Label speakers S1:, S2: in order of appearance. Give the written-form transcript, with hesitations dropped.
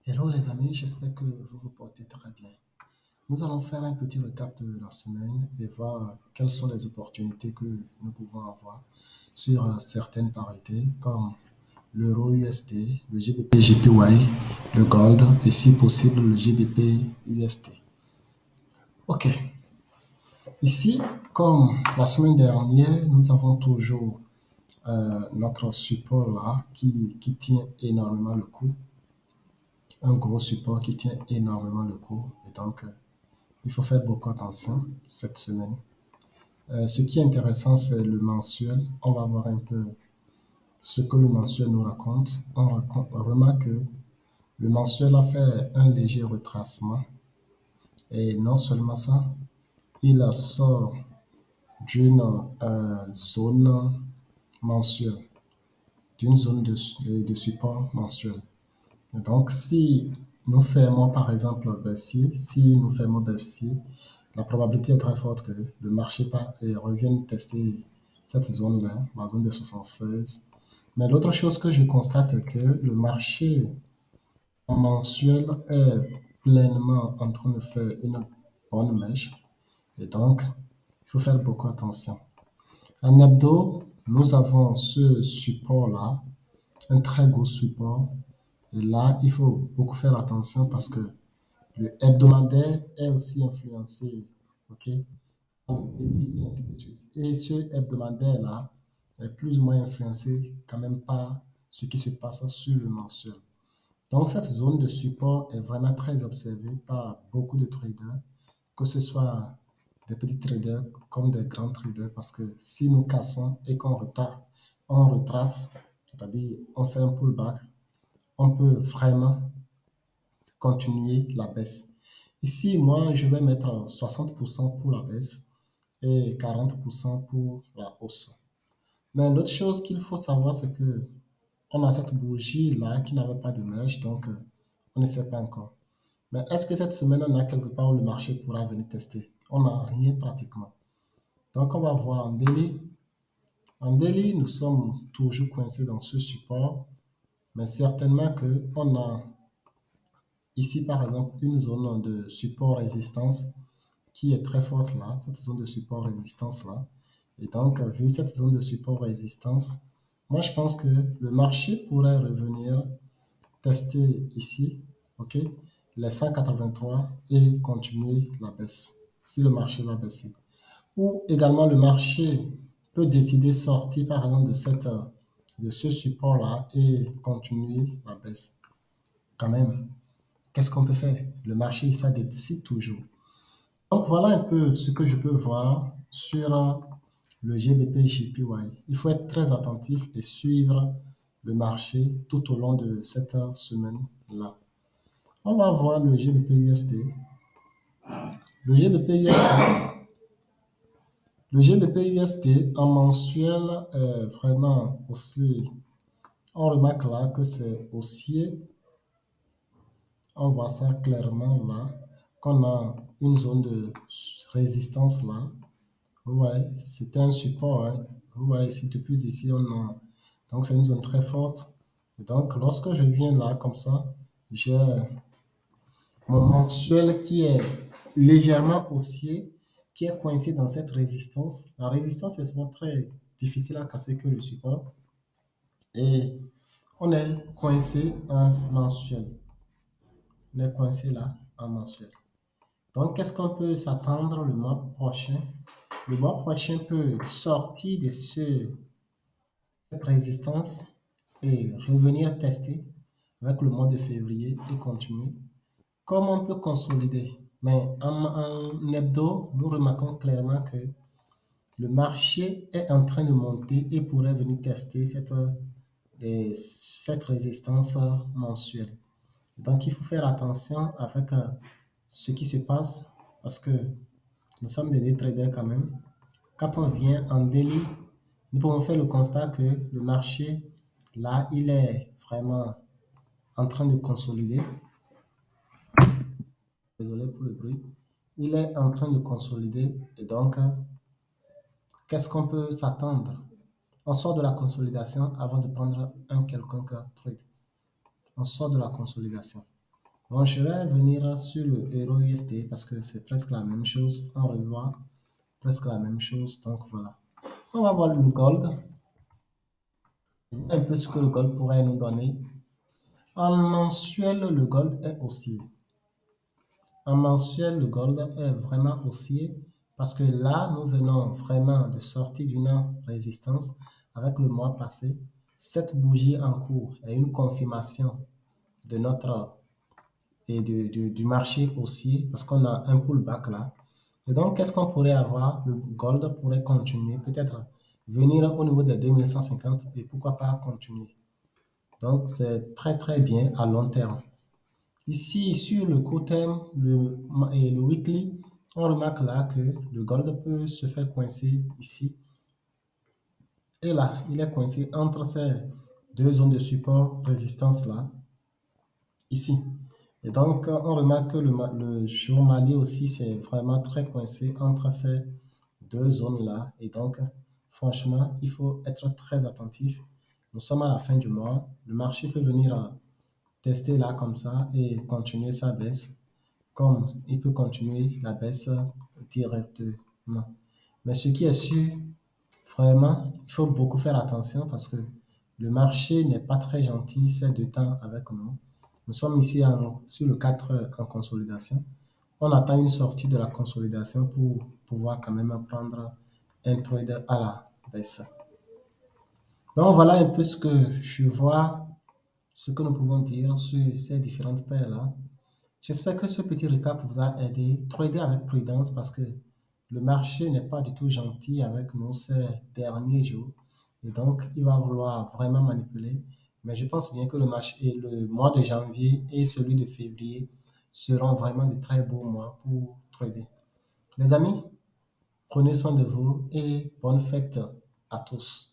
S1: Hello les amis, j'espère que vous vous portez très bien. Nous allons faire un petit récap de la semaine et voir quelles sont les opportunités que nous pouvons avoir sur certaines parités comme l'euro USD, le GBP JPY, le gold et si possible le GBP USD. Ok, ici, comme la semaine dernière, nous avons toujours notre support là qui tient énormément le coup, un gros support qui tient énormément le coup et donc il faut faire beaucoup attention cette semaine. Ce qui est intéressant, c'est le mensuel. On va voir un peu ce que le mensuel nous raconte. On remarque que le mensuel a fait un léger retracement. Et non seulement ça, il sort d'une zone mensuelle, d'une zone de support mensuel. Donc, si nous fermons par exemple baissier, si nous fermons baissier, la probabilité est très forte que le marché revienne tester cette zone-là, la zone des 76. Mais l'autre chose que je constate est que le marché en mensuel est pleinement en train de faire une bonne mèche. Et donc, il faut faire beaucoup attention. En hebdo, nous avons ce support-là, un très gros support. Et là, il faut beaucoup faire attention parce que le hebdomadaire est aussi influencé, ok, par le pays et ainsi de suite. Et ce hebdomadaire-là est plus ou moins influencé quand même par ce qui se passe sur le mensuel. Donc, cette zone de support est vraiment très observée par beaucoup de traders, que ce soit des petits traders comme des grands traders, parce que si nous cassons et on retrace, c'est-à-dire on fait un pullback, on peut vraiment continuer la baisse. Ici, moi, je vais mettre 60% pour la baisse et 40% pour la hausse. Mais l'autre chose qu'il faut savoir, c'est que on a cette bougie-là qui n'avait pas de mèche, donc on ne sait pas encore. Mais est-ce que cette semaine, on a quelque part où le marché pourra venir tester? On n'a rien pratiquement. Donc, on va voir en daily. En daily, nous sommes toujours coincés dans ce support, mais certainement que on a ici, par exemple, une zone de support-résistance qui est très forte là, cette zone de support-résistance là. Et donc, vu cette zone de support-résistance, moi, je pense que le marché pourrait revenir tester ici, OK, les 183 et continuer la baisse, si le marché va baisser. Ou également, le marché peut décider de sortir, par exemple, de ce support-là et continuer la baisse. Quand même, qu'est-ce qu'on peut faire? Le marché, ça décide toujours. Donc voilà un peu ce que je peux voir sur le GBP JPY. Il faut être très attentif et suivre le marché tout au long de cette semaine-là. On va voir le GBP USD. Le GBP USD, le GBP USD en mensuel est vraiment aussi. On remarque là que c'est haussier. On voit ça clairement là, qu'on a une zone de résistance là. Ouais, c'était un support, hein. Ouais, ici, depuis ici, on a. Donc, c'est une zone très forte. Et donc, lorsque je viens là, comme ça, j'ai mon mensuel qui est légèrement haussier, qui est coincé dans cette résistance. La résistance est souvent très difficile à casser que le support. Et on est coincé en mensuel. On est coincé là en mensuel. Donc, qu'est-ce qu'on peut s'attendre le mois prochain? Le mois prochain peut sortir de cette résistance et revenir tester avec le mois de février et continuer. Comme on peut consolider, mais en hebdo, nous remarquons clairement que le marché est en train de monter et pourrait venir tester cette résistance mensuelle. Donc, il faut faire attention avec ce qui se passe parce que nous sommes des day traders quand même. Quand on vient en daily, nous pouvons faire le constat que le marché, là, il est vraiment en train de consolider. Désolé pour le bruit. Il est en train de consolider et donc, qu'est-ce qu'on peut s'attendre? On sort de la consolidation avant de prendre un quelconque trade. On sort de la consolidation. Bon, je vais venir sur le euro USD parce que c'est presque la même chose. On revoit presque la même chose. Donc voilà. On va voir le gold. Un peu ce que le gold pourrait nous donner. En mensuel, le gold est haussier. En mensuel, le gold est vraiment haussier parce que là, nous venons vraiment de sortir d'une résistance avec le mois passé. Cette bougie en cours est une confirmation de notre du marché haussier parce qu'on a un pullback là. Et donc, qu'est-ce qu'on pourrait avoir? Le gold pourrait continuer, peut-être venir au niveau des 2150 et pourquoi pas continuer. Donc, c'est très très bien à long terme. Ici, sur le court terme et le weekly, on remarque là que le gold peut se faire coincer ici. Et là, il est coincé entre ces deux zones de support résistance là, ici. Et donc, on remarque que le journalier aussi, c'est vraiment très coincé entre ces deux zones-là. Et donc, franchement, il faut être très attentif. Nous sommes à la fin du mois. Le marché peut venir à tester là comme ça et continuer sa baisse, comme il peut continuer la baisse directement. Mais ce qui est sûr, vraiment, il faut beaucoup faire attention parce que le marché n'est pas très gentil ces deux temps avec nous. Nous sommes ici sur le 4 heures en consolidation. On attend une sortie de la consolidation pour pouvoir quand même prendre un trade à la baisse. Donc voilà un peu ce que je vois, ce que nous pouvons dire sur ces différentes paires-là. J'espère que ce petit récap vous a aidé. Trader avec prudence parce que le marché n'est pas du tout gentil avec nous ces derniers jours. Et donc, il va vouloir vraiment manipuler. Mais je pense bien que le marché et le mois de janvier et celui de février seront vraiment de très beaux mois pour trader. Les amis, prenez soin de vous et bonne fête à tous.